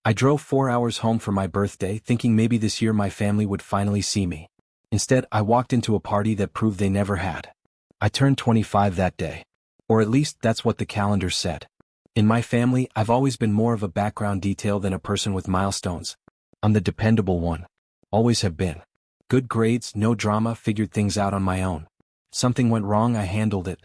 I drove 4 hours home for my birthday thinking maybe this year my family would finally see me. Instead, I walked into a party that proved they never had. I turned 25 that day. Or at least that's what the calendar said. In my family, I've always been more of a background detail than a person with milestones. I'm the dependable one. Always have been. Good grades, no drama, figured things out on my own. Something went wrong, I handled it.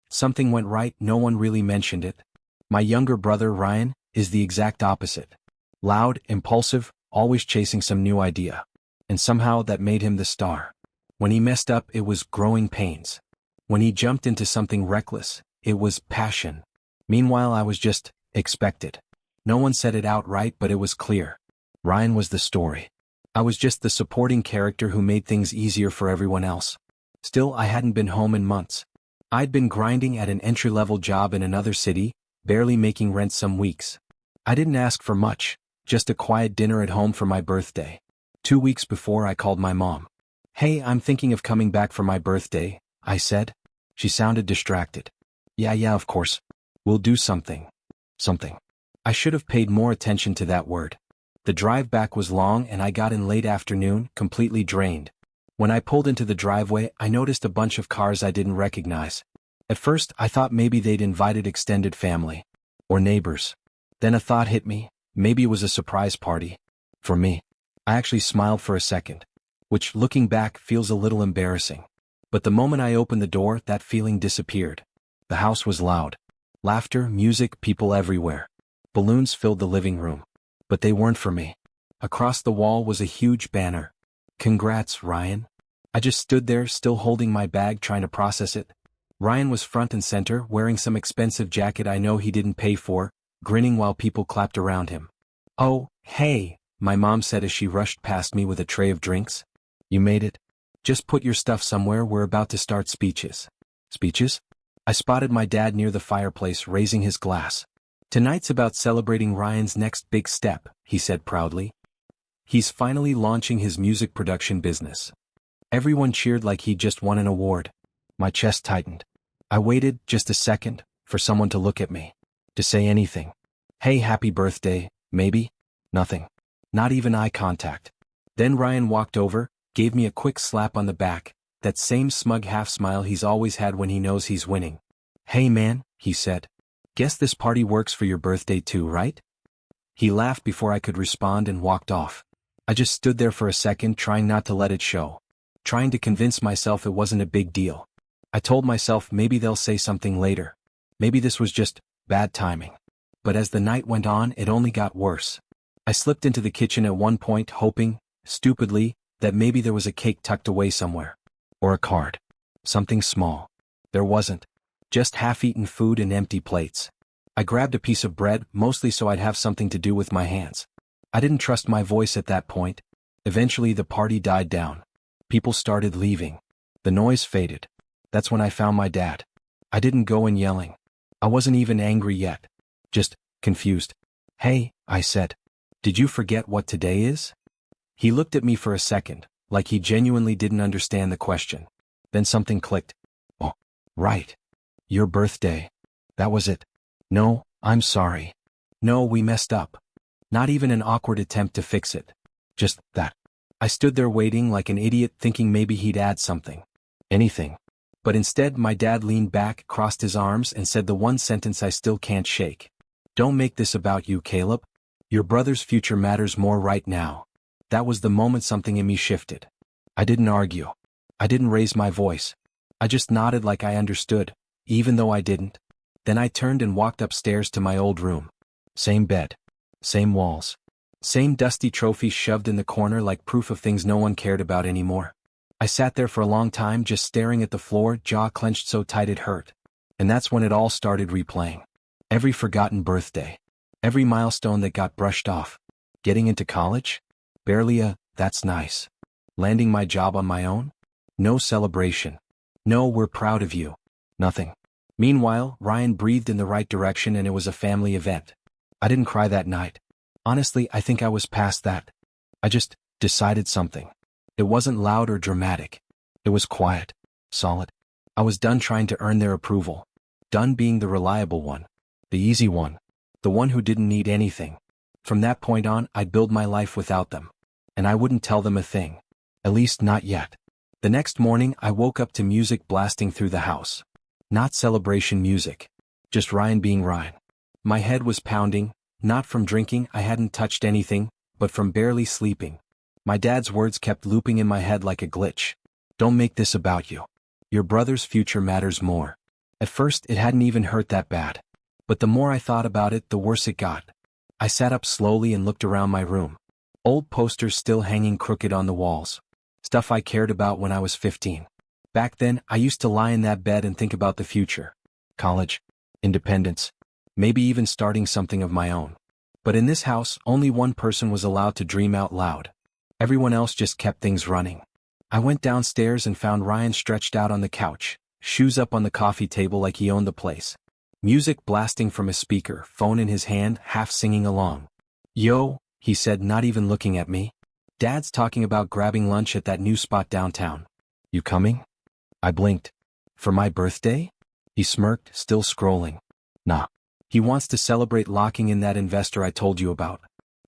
Something went right, no one really mentioned it. My younger brother, Ryan, is the exact opposite. Loud, impulsive, always chasing some new idea. And somehow that made him the star. When he messed up, it was growing pains. When he jumped into something reckless, it was passion. Meanwhile, I was just expected. No one said it outright, but it was clear. Ryan was the story. I was just the supporting character who made things easier for everyone else. Still, I hadn't been home in months. I'd been grinding at an entry-level job in another city, barely making rent some weeks. I didn't ask for much, just a quiet dinner at home for my birthday. 2 weeks before, I called my mom. "Hey, I'm thinking of coming back for my birthday," I said. She sounded distracted. Yeah, of course. We'll do something. Something. I should have paid more attention to that word. The drive back was long and I got in late afternoon, completely drained. When I pulled into the driveway, I noticed a bunch of cars I didn't recognize. At first, I thought maybe they'd invited extended family. Or neighbors. Then a thought hit me, maybe it was a surprise party. For me. I actually smiled for a second. Which, looking back, feels a little embarrassing. But the moment I opened the door, that feeling disappeared. The house was loud. Laughter, music, people everywhere. Balloons filled the living room. But they weren't for me. Across the wall was a huge banner. "Congrats, Ryan." I just stood there, still holding my bag, trying to process it. Ryan was front and center, wearing some expensive jacket I know he didn't pay for, grinning while people clapped around him. "Oh, hey," my mom said as she rushed past me with a tray of drinks. "You made it. Just put your stuff somewhere, we're about to start speeches." Speeches? I spotted my dad near the fireplace raising his glass. "Tonight's about celebrating Ryan's next big step," he said proudly. "He's finally launching his music production business." Everyone cheered like he'd just won an award. My chest tightened. I waited just a second for someone to look at me. To say anything. "Hey, happy birthday," maybe? Nothing. Not even eye contact. Then Ryan walked over, gave me a quick slap on the back, that same smug half-smile he's always had when he knows he's winning. "Hey man," he said. "Guess this party works for your birthday too, right?" He laughed before I could respond and walked off. I just stood there for a second, trying not to let it show. Trying to convince myself it wasn't a big deal. I told myself maybe they'll say something later. Maybe this was just bad timing. But as the night went on, it only got worse. I slipped into the kitchen at one point, hoping, stupidly, that maybe there was a cake tucked away somewhere. Or a card. Something small. There wasn't. Just half-eaten food and empty plates. I grabbed a piece of bread, mostly so I'd have something to do with my hands. I didn't trust my voice at that point. Eventually the party died down. People started leaving. The noise faded. That's when I found my dad. I didn't go in yelling. I wasn't even angry yet. Just confused. "Hey," I said. "Did you forget what today is?" He looked at me for a second, like he genuinely didn't understand the question. Then something clicked. "Oh, right. Your birthday. That was it. No, I'm sorry. No, we messed up." Not even an awkward attempt to fix it. Just that. I stood there waiting like an idiot, thinking maybe he'd add something. Anything. But instead my dad leaned back, crossed his arms, and said the one sentence I still can't shake. "Don't make this about you, Caleb. Your brother's future matters more right now." That was the moment something in me shifted. I didn't argue. I didn't raise my voice. I just nodded like I understood, even though I didn't. Then I turned and walked upstairs to my old room. Same bed. Same walls. Same dusty trophies shoved in the corner like proof of things no one cared about anymore. I sat there for a long time just staring at the floor, jaw clenched so tight it hurt. And that's when it all started replaying. Every forgotten birthday. Every milestone that got brushed off. Getting into college? Barely a, "That's nice." Landing my job on my own? No celebration. No, "We're proud of you." Nothing. Meanwhile, Ryan breathed in the right direction and it was a family event. I didn't cry that night. Honestly, I think I was past that. I just decided something. It wasn't loud or dramatic. It was quiet. Solid. I was done trying to earn their approval. Done being the reliable one. The easy one. The one who didn't need anything. From that point on, I'd build my life without them. And I wouldn't tell them a thing. At least not yet. The next morning, I woke up to music blasting through the house. Not celebration music. Just Ryan being Ryan. My head was pounding, not from drinking, I hadn't touched anything, but from barely sleeping. My dad's words kept looping in my head like a glitch. Don't make this about you. Your brother's future matters more. At first, it hadn't even hurt that bad. But the more I thought about it, the worse it got. I sat up slowly and looked around my room. Old posters still hanging crooked on the walls. Stuff I cared about when I was 15. Back then, I used to lie in that bed and think about the future. College. Independence. Maybe even starting something of my own. But in this house, only one person was allowed to dream out loud. Everyone else just kept things running. I went downstairs and found Ryan stretched out on the couch, shoes up on the coffee table like he owned the place. Music blasting from his speaker, phone in his hand, half singing along. Yo, he said, not even looking at me. Dad's talking about grabbing lunch at that new spot downtown. You coming? I blinked. For my birthday? He smirked, still scrolling. Nah. He wants to celebrate locking in that investor I told you about.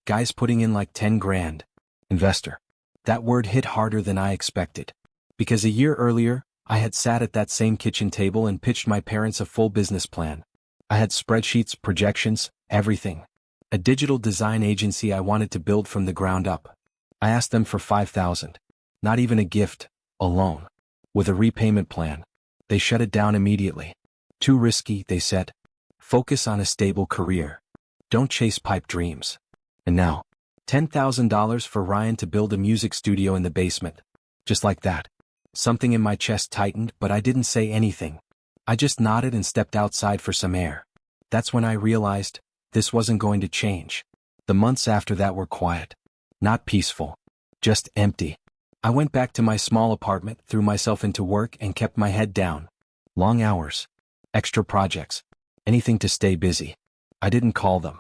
Guy's putting in like 10 grand. Investor. That word hit harder than I expected. Because a year earlier, I had sat at that same kitchen table and pitched my parents a full business plan. I had spreadsheets, projections, everything. A digital design agency I wanted to build from the ground up. I asked them for $5,000. Not even a gift, a loan. With a repayment plan. They shut it down immediately. Too risky, they said. Focus on a stable career. Don't chase pipe dreams. And now, $10,000 for Ryan to build a music studio in the basement. Just like that. Something in my chest tightened, but I didn't say anything. I just nodded and stepped outside for some air. That's when I realized, this wasn't going to change. The months after that were quiet. Not peaceful. Just empty. I went back to my small apartment, threw myself into work and kept my head down. Long hours. Extra projects. Anything to stay busy. I didn't call them.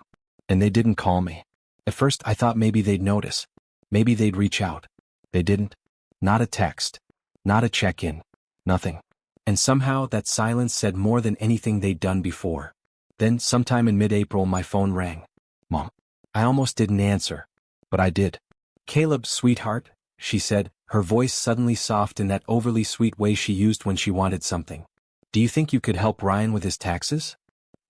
And they didn't call me. At first I thought maybe they'd notice. Maybe they'd reach out. They didn't. Not a text. Not a check-in. Nothing. And somehow that silence said more than anything they'd done before. Then, sometime in mid-April, my phone rang. Mom. I almost didn't answer. But I did. Caleb, sweetheart, she said, her voice suddenly soft in that overly sweet way she used when she wanted something. Do you think you could help Ryan with his taxes?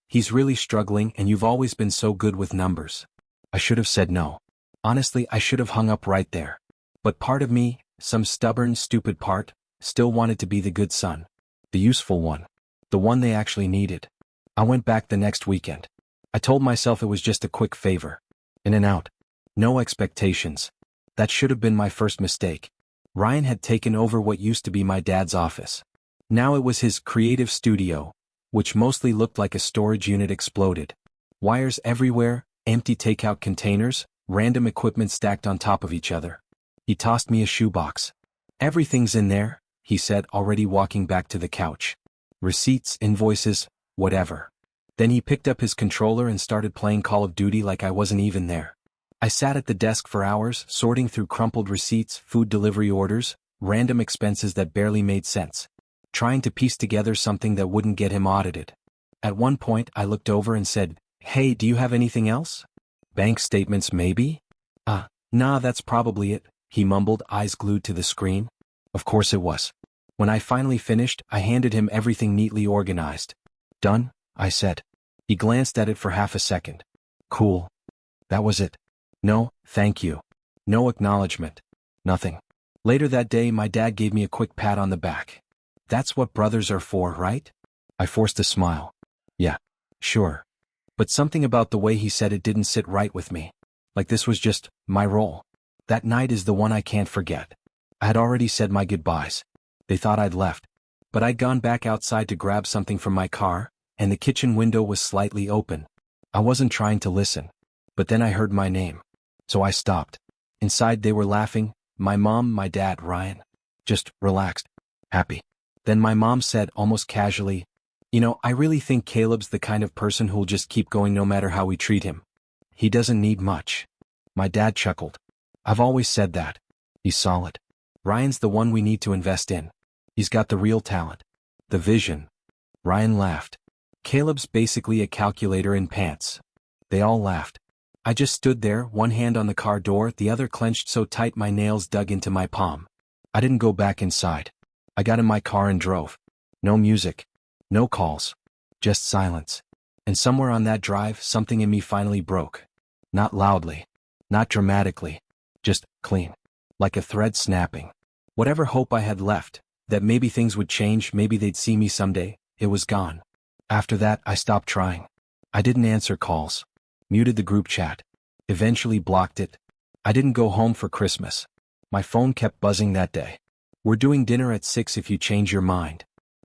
He's really struggling and you've always been so good with numbers. I should have said no. Honestly, I should have hung up right there. But part of me, some stubborn, stupid part, still wanted to be the good son. The useful one. The one they actually needed. I went back the next weekend. I told myself it was just a quick favor. In and out. No expectations. That should have been my first mistake. Ryan had taken over what used to be my dad's office. Now it was his creative studio, which mostly looked like a storage unit exploded. Wires everywhere, empty takeout containers, random equipment stacked on top of each other. He tossed me a shoebox. Everything's in there, he said, already walking back to the couch. Receipts, invoices, whatever. Then he picked up his controller and started playing Call of Duty like I wasn't even there. I sat at the desk for hours, sorting through crumpled receipts, food delivery orders, random expenses that barely made sense. Trying to piece together something that wouldn't get him audited. At one point, I looked over and said, "Hey, do you have anything else? Bank statements maybe?" Nah, that's probably it," he mumbled, eyes glued to the screen. Of course it was. When I finally finished, I handed him everything neatly organized. "Done?" I said. He glanced at it for half a second. "Cool. That was it." "No, thank you." No acknowledgement. Nothing. Later that day, my dad gave me a quick pat on the back. "That's what brothers are for, right?" I forced a smile. "Yeah, sure." But something about the way he said it didn't sit right with me. Like this was just my role. That night is the one I can't forget. I had already said my goodbyes. They thought I'd left. But I'd gone back outside to grab something from my car, and the kitchen window was slightly open. I wasn't trying to listen. But then I heard my name. So I stopped. Inside they were laughing, my mom, my dad, Ryan. Just relaxed. Happy. Then my mom said, almost casually, "You know, I really think Caleb's the kind of person who'll just keep going no matter how we treat him. He doesn't need much." My dad chuckled. "I've always said that. He's solid. Ryan's the one we need to invest in. He's got the real talent. The vision." Ryan laughed. "Caleb's basically a calculator in pants." They all laughed. I just stood there, one hand on the car door, the other clenched so tight my nails dug into my palm. I didn't go back inside. I got in my car and drove. No music. No calls. Just silence. And somewhere on that drive, something in me finally broke. Not loudly. Not dramatically. Just clean. Like a thread snapping. Whatever hope I had left, that maybe things would change, maybe they'd see me someday, it was gone. After that, I stopped trying. I didn't answer calls. Muted the group chat. Eventually blocked it. I didn't go home for Christmas. My phone kept buzzing that day. We're doing dinner at 6 if you change your mind.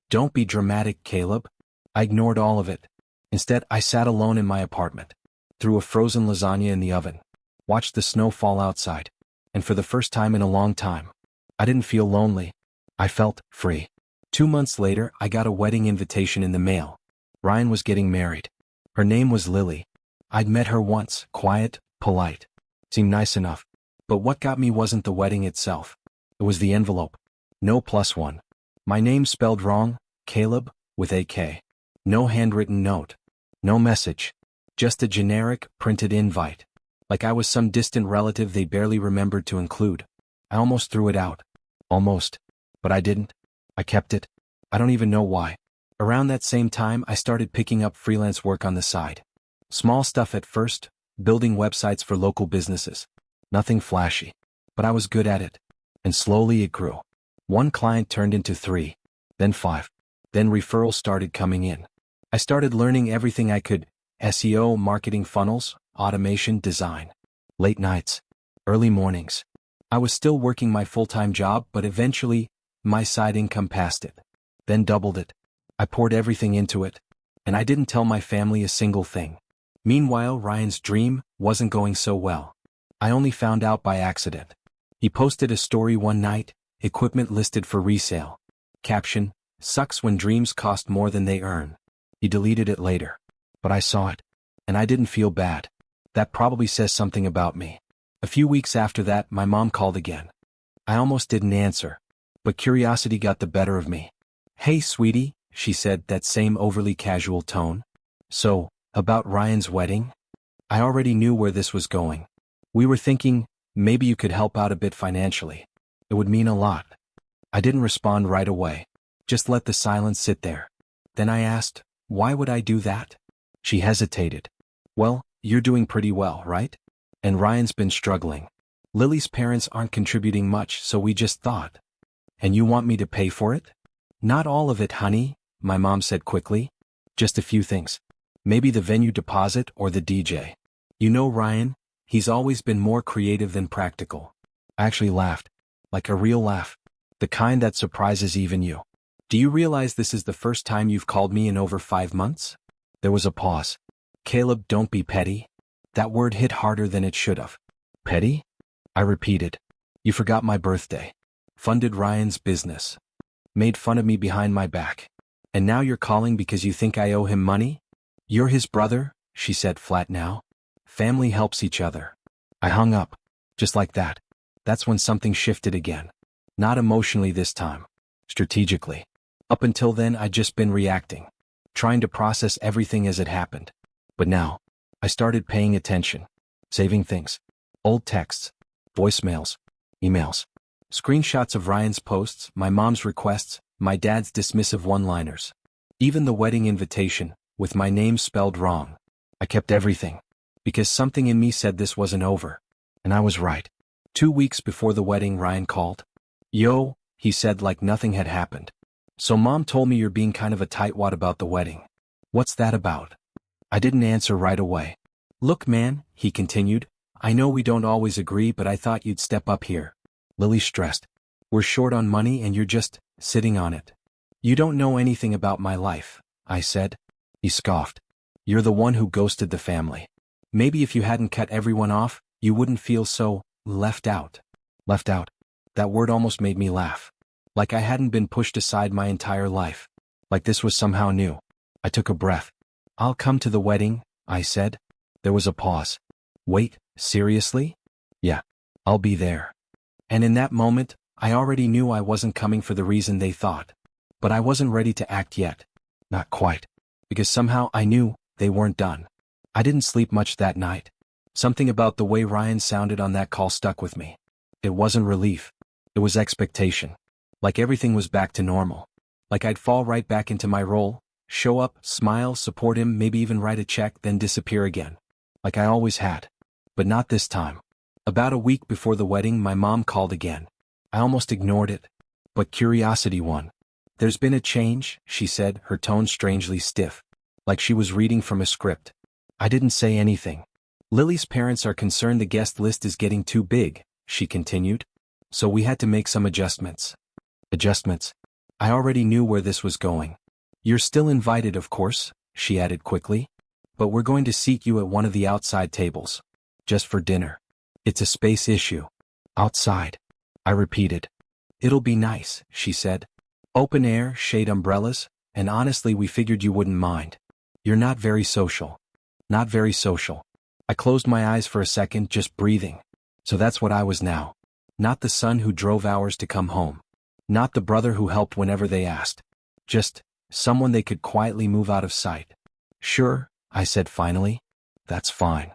Don't be dramatic, Caleb. I ignored all of it. Instead, I sat alone in my apartment. Threw a frozen lasagna in the oven. Watched the snow fall outside. And for the first time in a long time, I didn't feel lonely. I felt free. 2 months later, I got a wedding invitation in the mail. Ryan was getting married. Her name was Lily. I'd met her once, quiet, polite. Seemed nice enough. But what got me wasn't the wedding itself. It was the envelope. No +1. My name spelled wrong, Caleb, with a K. No handwritten note. No message. Just a generic, printed invite. Like I was some distant relative they barely remembered to include. I almost threw it out. Almost. But I didn't. I kept it. I don't even know why. Around that same time, I started picking up freelance work on the side. Small stuff at first, building websites for local businesses. Nothing flashy. But I was good at it. And slowly it grew. One client turned into 3. Then 5. Then referrals started coming in. I started learning everything I could. SEO, marketing funnels, automation, design. Late nights. Early mornings. I was still working my full-time job, but eventually, my side income passed it. Then doubled it. I poured everything into it. And I didn't tell my family a single thing. Meanwhile, Ryan's dream wasn't going so well. I only found out by accident. He posted a story one night, equipment listed for resale. Caption, sucks when dreams cost more than they earn. He deleted it later. But I saw it. And I didn't feel bad. That probably says something about me. A few weeks after that, my mom called again. I almost didn't answer. But curiosity got the better of me. Hey, sweetie, she said, that same overly casual tone. So, about Ryan's wedding? I already knew where this was going. We were thinking, maybe you could help out a bit financially. It would mean a lot. I didn't respond right away. Just let the silence sit there. Then I asked, why would I do that? She hesitated. Well, you're doing pretty well, right? And Ryan's been struggling. Lily's parents aren't contributing much, so we just thought. And you want me to pay for it? Not all of it, honey, my mom said quickly. Just a few things. Maybe the venue deposit or the DJ. You know Ryan, he's always been more creative than practical. I actually laughed. Like a real laugh. The kind that surprises even you. Do you realize this is the first time you've called me in over 5 months? There was a pause. Caleb, don't be petty. That word hit harder than it should have. Petty? I repeated. You forgot my birthday. Funded Ryan's business. Made fun of me behind my back. And now you're calling because you think I owe him money? You're his brother, she said flat now. Family helps each other. I hung up. Just like that. That's when something shifted again. Not emotionally this time. Strategically. Up until then I'd just been reacting. Trying to process everything as it happened. But now, I started paying attention. Saving things. Old texts. Voicemails. Emails. Screenshots of Ryan's posts, my mom's requests, my dad's dismissive one-liners. Even the wedding invitation, with my name spelled wrong. I kept everything. Because something in me said this wasn't over. And I was right. 2 weeks before the wedding, Ryan called. Yo, he said like nothing had happened. So mom told me you're being kind of a tightwad about the wedding. What's that about? I didn't answer right away. Look man, he continued, I know we don't always agree, but I thought you'd step up here. Lily stressed. We're short on money and you're just sitting on it. You don't know anything about my life, I said. He scoffed. You're the one who ghosted the family. Maybe if you hadn't cut everyone off, you wouldn't feel so left out. Left out. That word almost made me laugh. Like I hadn't been pushed aside my entire life. Like this was somehow new. I took a breath. I'll come to the wedding, I said. There was a pause. Wait, seriously? Yeah, I'll be there. And in that moment, I already knew I wasn't coming for the reason they thought. But I wasn't ready to act yet. Not quite. Because somehow I knew they weren't done. I didn't sleep much that night. Something about the way Ryan sounded on that call stuck with me. It wasn't relief. It was expectation. Like everything was back to normal. Like I'd fall right back into my role, show up, smile, support him, maybe even write a check, then disappear again. Like I always had. But not this time. About a week before the wedding, my mom called again. I almost ignored it. But curiosity won. "There's been a change," she said, her tone strangely stiff. Like she was reading from a script. I didn't say anything. "Lily's parents are concerned the guest list is getting too big," she continued. "So we had to make some adjustments." Adjustments? I already knew where this was going. "You're still invited, of course," she added quickly. "But we're going to seat you at one of the outside tables. Just for dinner. It's a space issue." "Outside," I repeated. "It'll be nice," she said. "Open air, shade umbrellas, and honestly we figured you wouldn't mind. You're not very social." Not very social. I closed my eyes for a second, just breathing. So that's what I was now. Not the son who drove hours to come home. Not the brother who helped whenever they asked. Just someone they could quietly move out of sight. "Sure," I said finally. "That's fine."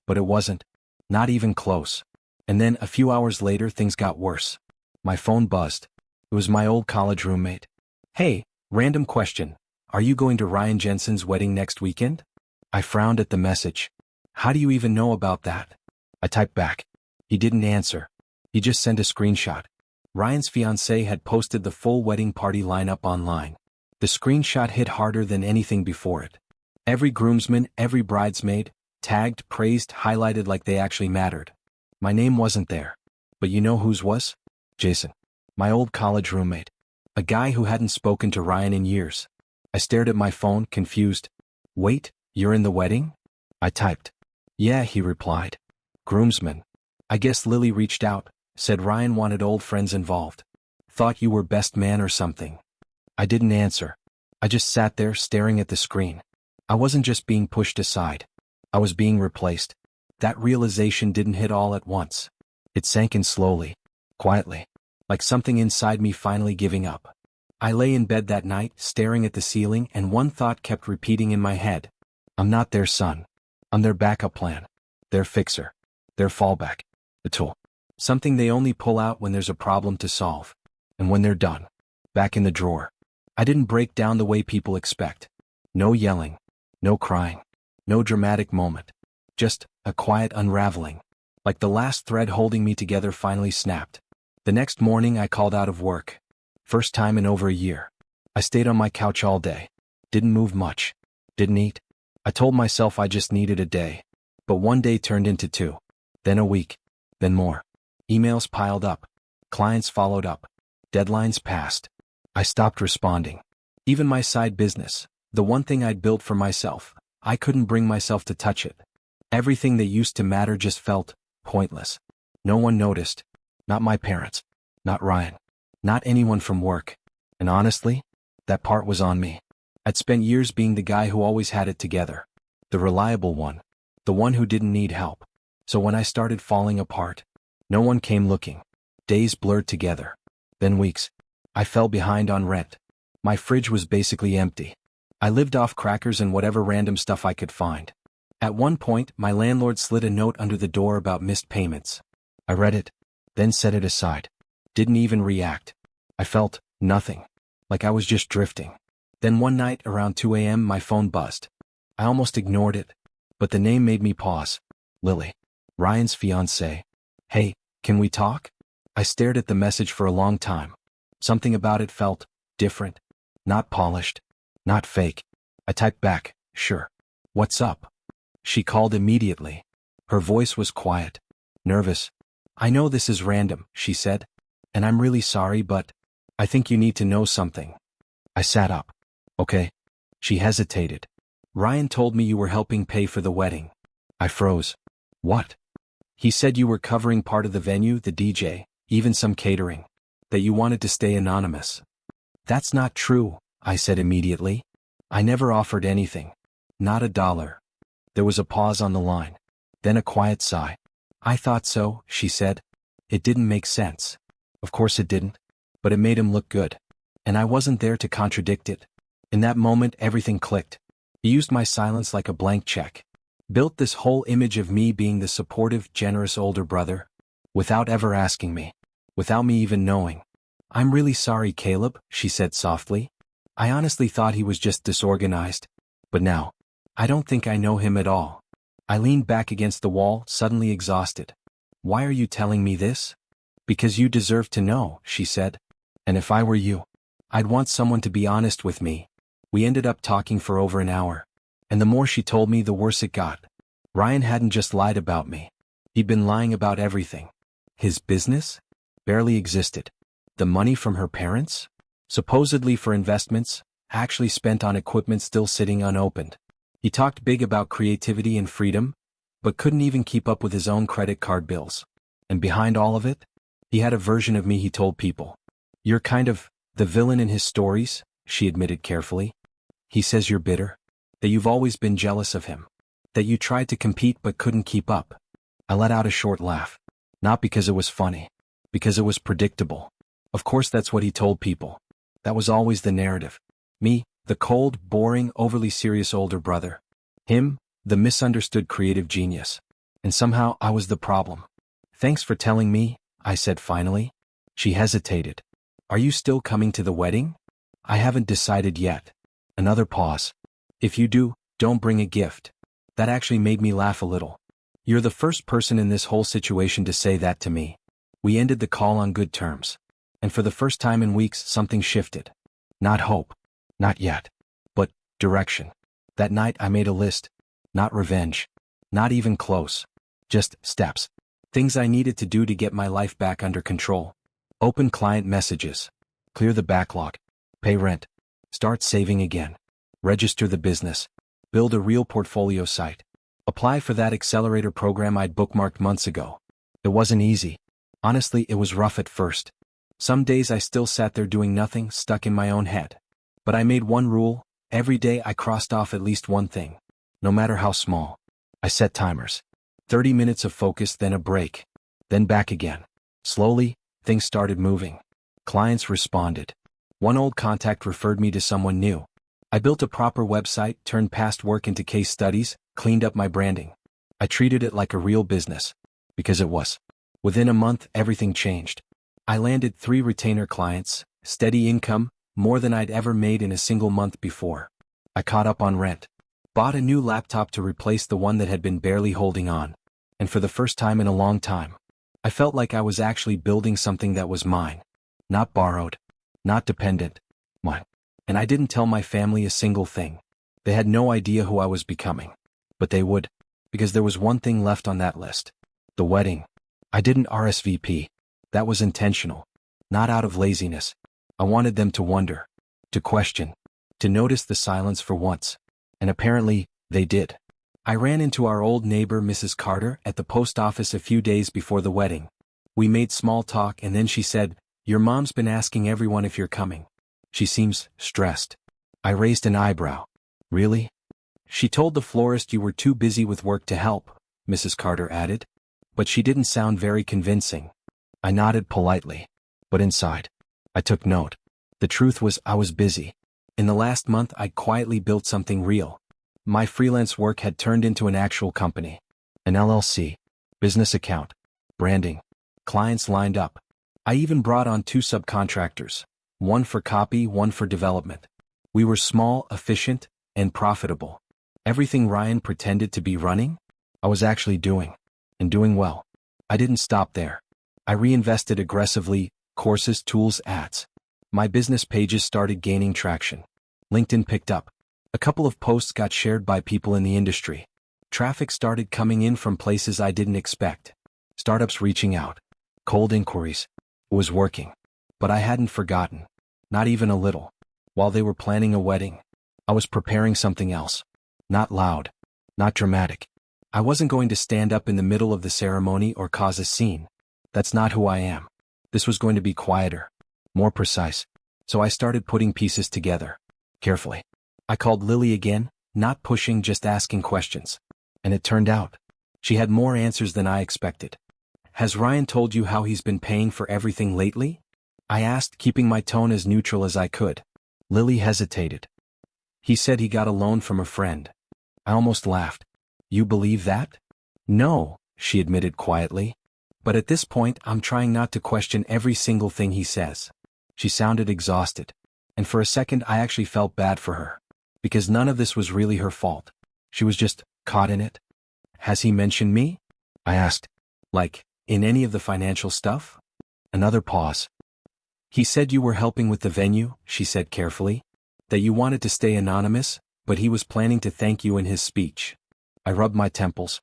But it wasn't. Not even close. And then, a few hours later, things got worse. My phone buzzed. It was my old college roommate. "Hey, random question. Are you going to Ryan Jensen's wedding next weekend?" I frowned at the message. "How do you even know about that?" I typed back. He didn't answer. He just sent a screenshot. Ryan's fiancée had posted the full wedding party lineup online. The screenshot hit harder than anything before it. Every groomsman, every bridesmaid, tagged, praised, highlighted like they actually mattered. My name wasn't there. But you know whose was? Jason. My old college roommate. A guy who hadn't spoken to Ryan in years. I stared at my phone, confused. "Wait, you're in the wedding?" I typed. "Yeah," he replied. "Groomsman. I guess Lily reached out, said Ryan wanted old friends involved. Thought you were best man or something." I didn't answer. I just sat there staring at the screen. I wasn't just being pushed aside. I was being replaced. That realization didn't hit all at once. It sank in slowly, quietly, like something inside me finally giving up. I lay in bed that night, staring at the ceiling, and one thought kept repeating in my head. I'm not their son. I'm their backup plan. Their fixer. Their fallback. A tool. Something they only pull out when there's a problem to solve. And when they're done, back in the drawer. I didn't break down the way people expect. No yelling. No crying. No dramatic moment. Just a quiet unraveling. Like the last thread holding me together finally snapped. The next morning I called out of work. First time in over a year. I stayed on my couch all day. Didn't move much. Didn't eat. I told myself I just needed a day. But one day turned into two. Then a week. Then more. Emails piled up. Clients followed up. Deadlines passed. I stopped responding. Even my side business, the one thing I'd built for myself, I couldn't bring myself to touch it. Everything that used to matter just felt pointless. No one noticed. Not my parents. Not Ryan. Not anyone from work. And honestly, that part was on me. I'd spent years being the guy who always had it together. The reliable one. The one who didn't need help. So when I started falling apart, no one came looking. Days blurred together. Then weeks. I fell behind on rent. My fridge was basically empty. I lived off crackers and whatever random stuff I could find. At one point, my landlord slid a note under the door about missed payments. I read it, then set it aside. Didn't even react. I felt nothing. Like I was just drifting. Then one night around 2 a.m. my phone buzzed. I almost ignored it. But the name made me pause. Lily. Ryan's fiancée. "Hey, can we talk?" I stared at the message for a long time. Something about it felt different. Not polished. Not fake. I typed back, "Sure. What's up?" She called immediately. Her voice was quiet. Nervous. "I know this is random," she said. "And I'm really sorry, but I think you need to know something." I sat up. "Okay." She hesitated. "Ryan told me you were helping pay for the wedding." I froze. "What?" "He said you were covering part of the venue, the DJ, even some catering. That you wanted to stay anonymous." "That's not true," I said immediately. "I never offered anything. Not a dollar." There was a pause on the line. Then a quiet sigh. "I thought so," she said. It didn't make sense. Of course it didn't. But it made him look good. And I wasn't there to contradict it. In that moment everything clicked. He used my silence like a blank check. Built this whole image of me being the supportive, generous older brother, without ever asking me, without me even knowing. "I'm really sorry, Caleb," she said softly. "I honestly thought he was just disorganized. But now, I don't think I know him at all." I leaned back against the wall, suddenly exhausted. "Why are you telling me this?" "Because you deserve to know," she said. "And if I were you, I'd want someone to be honest with me." We ended up talking for over an hour. And the more she told me, the worse it got. Ryan hadn't just lied about me. He'd been lying about everything. His business? Barely existed. The money from her parents? Supposedly for investments, actually spent on equipment still sitting unopened. He talked big about creativity and freedom, but couldn't even keep up with his own credit card bills. And behind all of it, he had a version of me he told people. "You're kind of the villain in his stories," she admitted carefully. "He says you're bitter, that you've always been jealous of him, that you tried to compete but couldn't keep up." I let out a short laugh. Not because it was funny, because it was predictable. Of course that's what he told people. That was always the narrative. Me, the cold, boring, overly serious older brother. Him, the misunderstood creative genius. And somehow I was the problem. "Thanks for telling me," I said finally. She hesitated. "Are you still coming to the wedding?" "I haven't decided yet." Another pause. "If you do, don't bring a gift." That actually made me laugh a little. "You're the first person in this whole situation to say that to me." We ended the call on good terms. And for the first time in weeks, something shifted. Not hope. Not yet. But direction. That night I made a list. Not revenge. Not even close. Just steps. Things I needed to do to get my life back under control. Open client messages. Clear the backlog. Pay rent. Start saving again. Register the business. Build a real portfolio site. Apply for that accelerator program I'd bookmarked months ago. It wasn't easy. Honestly, it was rough at first. Some days I still sat there doing nothing, stuck in my own head. But I made one rule: every day I crossed off at least one thing. No matter how small. I set timers. 30 minutes of focus, then a break. Then back again. Slowly, things started moving. Clients responded. One old contact referred me to someone new. I built a proper website, turned past work into case studies, cleaned up my branding. I treated it like a real business. Because it was. Within a month, everything changed. I landed 3 retainer clients, steady income, more than I'd ever made in a single month before. I caught up on rent. Bought a new laptop to replace the one that had been barely holding on. And for the first time in a long time, I felt like I was actually building something that was mine. Not borrowed. Not dependent. Mine. And I didn't tell my family a single thing. They had no idea who I was becoming. But they would. Because there was one thing left on that list. The wedding. I didn't RSVP. That was intentional. Not out of laziness. I wanted them to wonder. To question. To notice the silence for once. And apparently, they did. I ran into our old neighbor Mrs. Carter at the post office a few days before the wedding. We made small talk and then she said, "Your mom's been asking everyone if you're coming. She seems stressed." I raised an eyebrow. "Really?" "She told the florist you were too busy with work to help," Mrs. Carter added. But she didn't sound very convincing. I nodded politely. But inside, I took note. The truth was I was busy. In the last month I'd quietly built something real. My freelance work had turned into an actual company. An LLC. Business account. Branding. Clients lined up. I even brought on 2 subcontractors. One for copy, one for development. We were small, efficient, and profitable. Everything Ryan pretended to be running, I was actually doing. And doing well. I didn't stop there. I reinvested aggressively, courses, tools, ads. My business pages started gaining traction. LinkedIn picked up. A couple of posts got shared by people in the industry. Traffic started coming in from places I didn't expect. Startups reaching out. Cold inquiries. It was working. But I hadn't forgotten. Not even a little. While they were planning a wedding, I was preparing something else. Not loud. Not dramatic. I wasn't going to stand up in the middle of the ceremony or cause a scene. That's not who I am. This was going to be quieter. More precise. So I started putting pieces together. Carefully. I called Lily again, not pushing, just asking questions. And it turned out. She had more answers than I expected. "Has Ryan told you how he's been paying for everything lately?" I asked, keeping my tone as neutral as I could. Lily hesitated. "He said he got a loan from a friend." I almost laughed. You believe that? No, she admitted quietly. But at this point, I'm trying not to question every single thing he says. She sounded exhausted. And for a second, I actually felt bad for her. Because none of this was really her fault. She was just caught in it. Has he mentioned me? I asked. Like, in any of the financial stuff? Another pause. He said you were helping with the venue, she said carefully. That you wanted to stay anonymous, but he was planning to thank you in his speech. I rubbed my temples.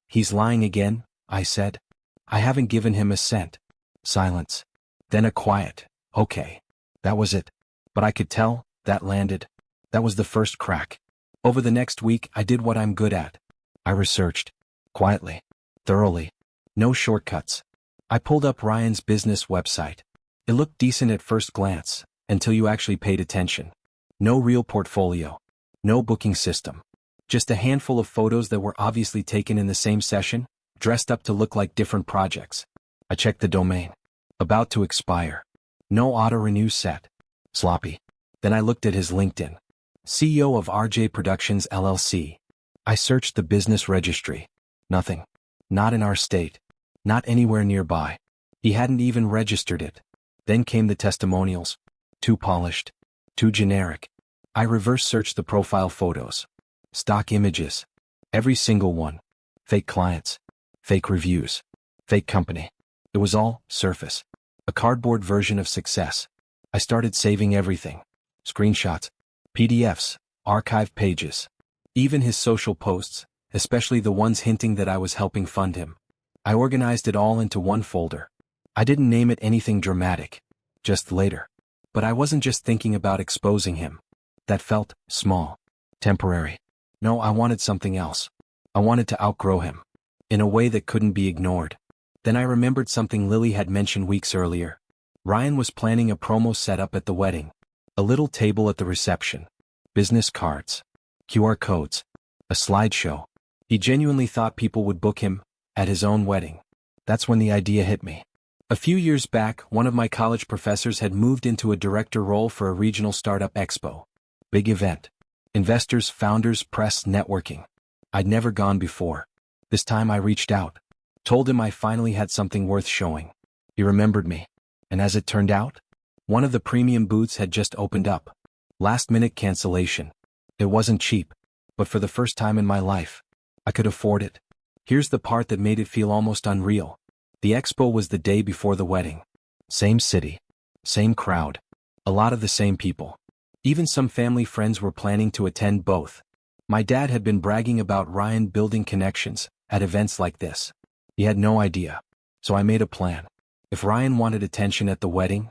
He's lying again, I said. I haven't given him a cent. Silence. Then a quiet, okay. That was it. But I could tell, that landed. That was the first crack. Over the next week, I did what I'm good at. I researched. Quietly. Thoroughly. No shortcuts. I pulled up Ryan's business website. It looked decent at first glance, until you actually paid attention. No real portfolio. No booking system. Just a handful of photos that were obviously taken in the same session, dressed up to look like different projects. I checked the domain. About to expire. No auto-renew set. Sloppy. Then I looked at his LinkedIn. CEO of RJ Productions LLC. I searched the business registry. Nothing. Not in our state. Not anywhere nearby. He hadn't even registered it. Then came the testimonials. Too polished. Too generic. I reverse searched the profile photos. Stock images. Every single one. Fake clients. Fake reviews. Fake company. It was all surface. A cardboard version of success. I started saving everything. Screenshots. PDFs. Archive pages. Even his social posts, especially the ones hinting that I was helping fund him. I organized it all into one folder. I didn't name it anything dramatic. Just later. But I wasn't just thinking about exposing him. That felt small. Temporary. No, I wanted something else. I wanted to outgrow him. In a way that couldn't be ignored. Then I remembered something Lily had mentioned weeks earlier. Ryan was planning a promo setup at the wedding. A little table at the reception. Business cards. QR codes. A slideshow. He genuinely thought people would book him at his own wedding. That's when the idea hit me. A few years back, one of my college professors had moved into a director role for a regional startup expo. Big event. Investors, founders, press, networking. I'd never gone before. This time I reached out. Told him I finally had something worth showing. He remembered me. And as it turned out, one of the premium booths had just opened up. Last-minute cancellation. It wasn't cheap, but for the first time in my life, I could afford it. Here's the part that made it feel almost unreal. The expo was the day before the wedding. Same city. Same crowd. A lot of the same people. Even some family friends were planning to attend both. My dad had been bragging about Ryan building connections at events like this. He had no idea. So I made a plan. If Ryan wanted attention at the wedding,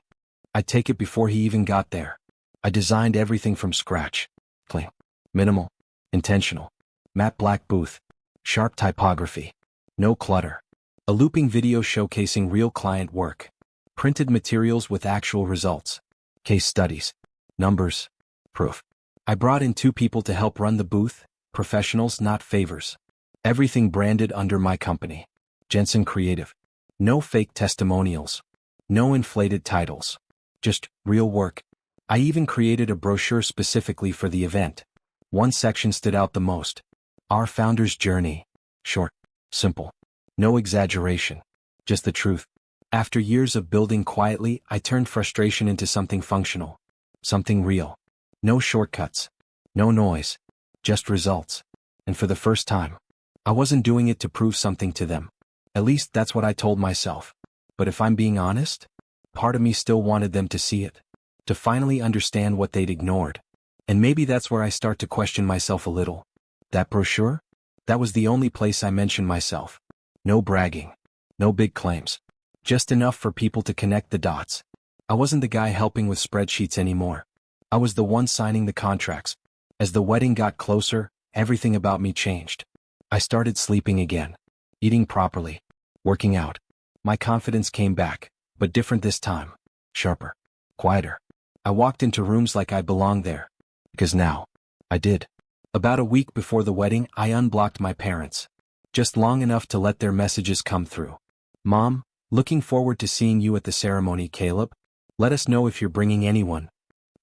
I'd take it before he even got there. I designed everything from scratch. Clean. Minimal. Intentional. Matte black booth. Sharp typography. No clutter. A looping video showcasing real client work. Printed materials with actual results. Case studies. Numbers. Proof. I brought in 2 people to help run the booth, professionals, not favors. Everything branded under my company. Jensen Creative. No fake testimonials. No inflated titles. Just real work. I even created a brochure specifically for the event. One section stood out the most. Our founder's journey. Short. Simple. No exaggeration. Just the truth. After years of building quietly, I turned frustration into something functional. Something real. No shortcuts. No noise. Just results. And for the first time, I wasn't doing it to prove something to them. At least that's what I told myself. But if I'm being honest, part of me still wanted them to see it. To finally understand what they'd ignored. And maybe that's where I start to question myself a little. That brochure? That was the only place I mentioned myself. No bragging. No big claims. Just enough for people to connect the dots. I wasn't the guy helping with spreadsheets anymore. I was the one signing the contracts. As the wedding got closer, everything about me changed. I started sleeping again. Eating properly. Working out. My confidence came back, but different this time. Sharper. Quieter. I walked into rooms like I belonged there. Because now, I did. About a week before the wedding, I unblocked my parents. Just long enough to let their messages come through. Mom, looking forward to seeing you at the ceremony, Caleb. Let us know if you're bringing anyone.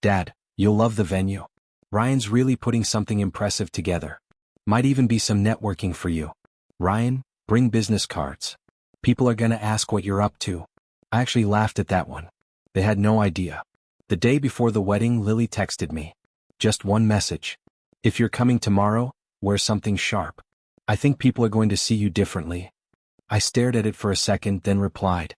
Dad, you'll love the venue. Ryan's really putting something impressive together. Might even be some networking for you. Ryan, bring business cards. People are gonna ask what you're up to. I actually laughed at that one. They had no idea. The day before the wedding, Lily texted me. Just one message. If you're coming tomorrow, wear something sharp. I think people are going to see you differently. I stared at it for a second, then replied.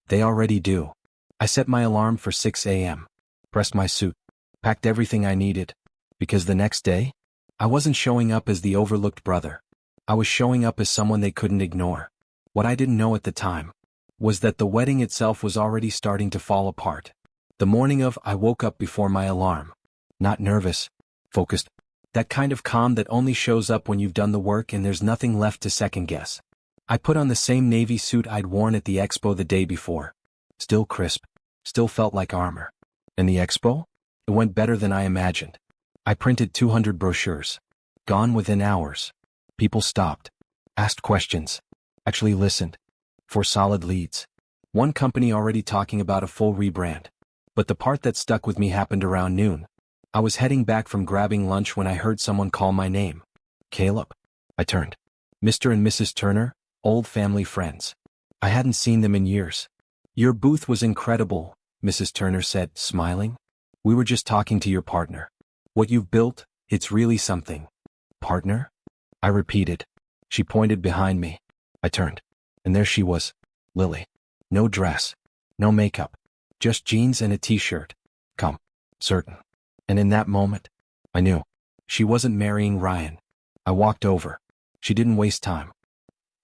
They already do. I set my alarm for 6 a.m. Pressed my suit. Packed everything I needed. Because the next day, I wasn't showing up as the overlooked brother. I was showing up as someone they couldn't ignore. What I didn't know at the time was that the wedding itself was already starting to fall apart. The morning of, I woke up before my alarm. Not nervous. Focused. That kind of calm that only shows up when you've done the work and there's nothing left to second guess. I put on the same navy suit I'd worn at the expo the day before. Still crisp. Still felt like armor. And the expo? It went better than I imagined. I printed 200 brochures. Gone within hours. People stopped. Asked questions. Actually listened. For solid leads. One company already talking about a full rebrand. But the part that stuck with me happened around noon. I was heading back from grabbing lunch when I heard someone call my name. Caleb. I turned. Mr. and Mrs. Turner, old family friends. I hadn't seen them in years. Your booth was incredible, Mrs. Turner said, smiling. We were just talking to your partner. What you've built, it's really something. Partner? I repeated. She pointed behind me. I turned. And there she was. Lily. No dress. No makeup. Just jeans and a t-shirt. Calm. Certain. And in that moment, I knew. She wasn't marrying Ryan. I walked over. She didn't waste time.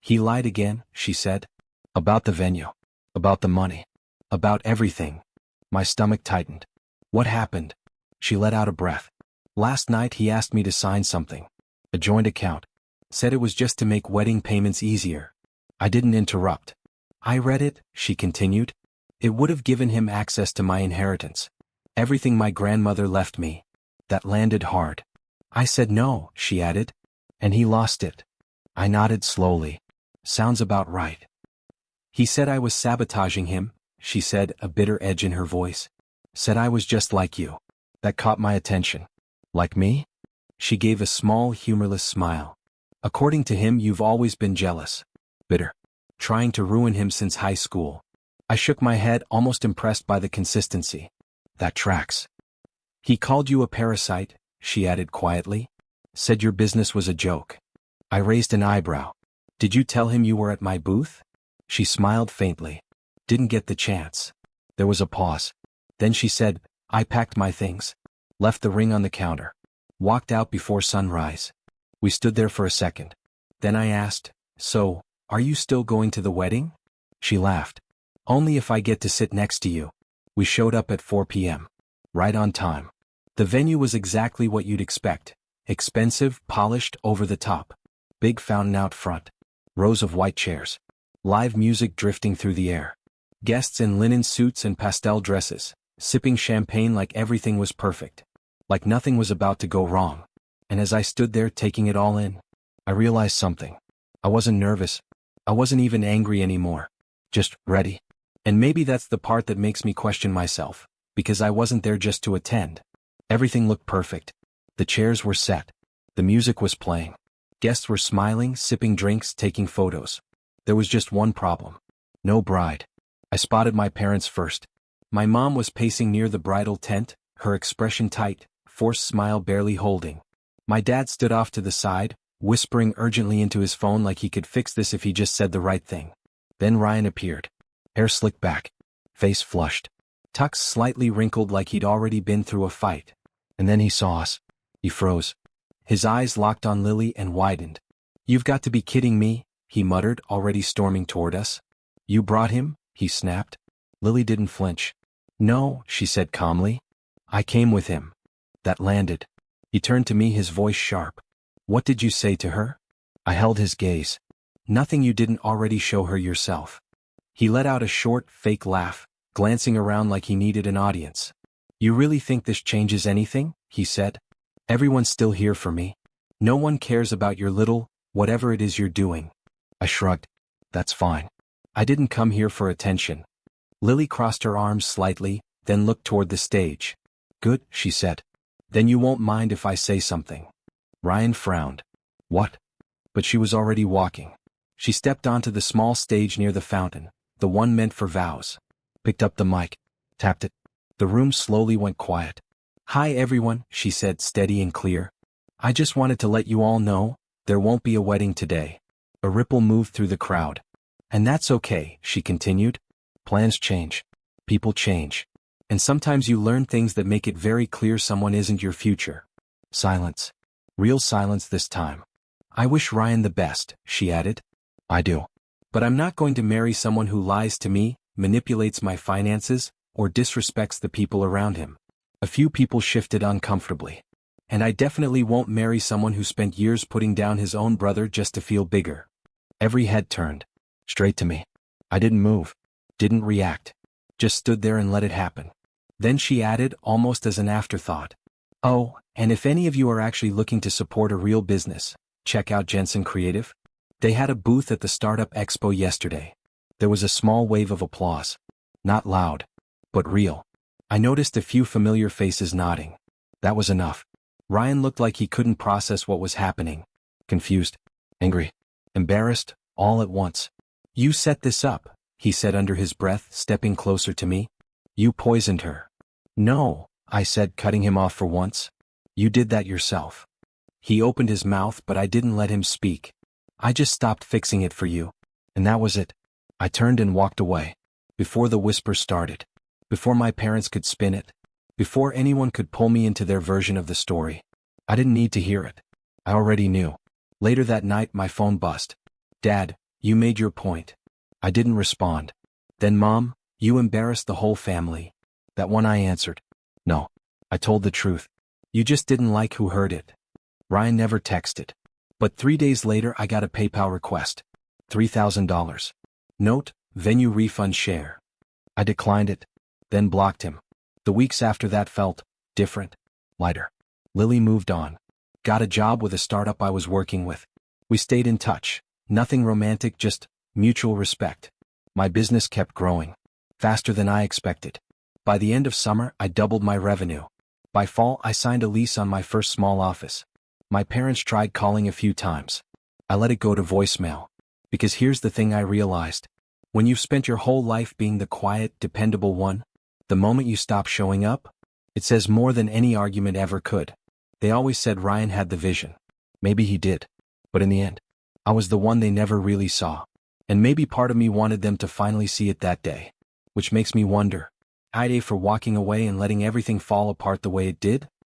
He lied again, she said. About the venue. About the money. About everything. My stomach tightened. What happened? She let out a breath. Last night he asked me to sign something. A joint account. Said it was just to make wedding payments easier. I didn't interrupt. I read it, she continued. It would have given him access to my inheritance. Everything my grandmother left me. That landed hard. I said no, she added. And he lost it. I nodded slowly. Sounds about right. He said I was sabotaging him, she said, a bitter edge in her voice. Said I was just like you. That caught my attention. Like me? She gave a small, humorless smile. According to him, you've always been jealous. Bitter. Trying to ruin him since high school. I shook my head, almost impressed by the consistency. That tracks. He called you a parasite, she added quietly. Said your business was a joke. I raised an eyebrow. Did you tell him you were at my booth? She smiled faintly. Didn't get the chance. There was a pause. Then she said, I packed my things. Left the ring on the counter. Walked out before sunrise. We stood there for a second. Then I asked, so, are you still going to the wedding? She laughed. Only if I get to sit next to you. We showed up at 4 p.m. Right on time. The venue was exactly what you'd expect. Expensive, polished, over the top. Big fountain out front. Rows of white chairs. Live music drifting through the air. Guests in linen suits and pastel dresses, sipping champagne like everything was perfect. Like nothing was about to go wrong. And as I stood there taking it all in, I realized something. I wasn't nervous. I wasn't even angry anymore. Just ready. And maybe that's the part that makes me question myself, because I wasn't there just to attend. Everything looked perfect. The chairs were set. The music was playing. Guests were smiling, sipping drinks, taking photos. There was just one problem. No bride. I spotted my parents first. My mom was pacing near the bridal tent, her expression tight, forced smile barely holding. My dad stood off to the side, whispering urgently into his phone like he could fix this if he just said the right thing. Then Ryan appeared. Hair slicked back. Face flushed. Tux slightly wrinkled like he'd already been through a fight. And then he saw us. He froze. His eyes locked on Lily and widened. You've got to be kidding me, he muttered, already storming toward us. You brought him? He snapped. Lily didn't flinch. No, she said calmly. I came with him. That landed. He turned to me, his voice sharp. What did you say to her? I held his gaze. Nothing you didn't already show her yourself. He let out a short, fake laugh, glancing around like he needed an audience. You really think this changes anything? He said. Everyone's still here for me. No one cares about your little, whatever it is you're doing. I shrugged. That's fine. I didn't come here for attention. Lily crossed her arms slightly, then looked toward the stage. Good, she said. Then you won't mind if I say something. Ryan frowned. What? But she was already walking. She stepped onto the small stage near the fountain, the one meant for vows. Picked up the mic, tapped it. The room slowly went quiet. "Hi everyone," she said, steady and clear. "I just wanted to let you all know, there won't be a wedding today." A ripple moved through the crowd. "And that's okay," she continued. "Plans change. People change. And sometimes you learn things that make it very clear someone isn't your future." Silence. Real silence this time. "I wish Ryan the best," she added. "I do. But I'm not going to marry someone who lies to me, manipulates my finances, or disrespects the people around him." A few people shifted uncomfortably. "And I definitely won't marry someone who spent years putting down his own brother just to feel bigger." Every head turned. Straight to me. I didn't move. Didn't react. Just stood there and let it happen. Then she added, almost as an afterthought, "Oh, and if any of you are actually looking to support a real business, check out Jensen Creative. They had a booth at the Startup Expo yesterday." There was a small wave of applause. Not loud, but real. I noticed a few familiar faces nodding. That was enough. Ryan looked like he couldn't process what was happening. Confused, angry, embarrassed, all at once. "You set this up," he said under his breath, stepping closer to me. "You poisoned her." "No," I said, cutting him off for once. "You did that yourself." He opened his mouth, but I didn't let him speak. "I just stopped fixing it for you. And that was it." I turned and walked away. Before the whisper started. Before my parents could spin it. Before anyone could pull me into their version of the story. I didn't need to hear it. I already knew. Later that night my phone buzzed. "Dad, you made your point." I didn't respond. "Then Mom, you embarrassed the whole family." That one I answered. "No. I told the truth. You just didn't like who heard it." Ryan never texted. But 3 days later I got a PayPal request. $3,000. Note, venue refund share. I declined it. Then blocked him. The weeks after that felt different, lighter. Lily moved on. Got a job with a startup I was working with. We stayed in touch. Nothing romantic, just mutual respect. My business kept growing. Faster than I expected. By the end of summer, I doubled my revenue. By fall, I signed a lease on my first small office. My parents tried calling a few times. I let it go to voicemail. Because here's the thing I realized. When you've spent your whole life being the quiet, dependable one, the moment you stop showing up, it says more than any argument ever could. They always said Ryan had the vision. Maybe he did. But in the end, I was the one they never really saw. And maybe part of me wanted them to finally see it that day. Which makes me wonder, AITA for walking away and letting everything fall apart the way it did?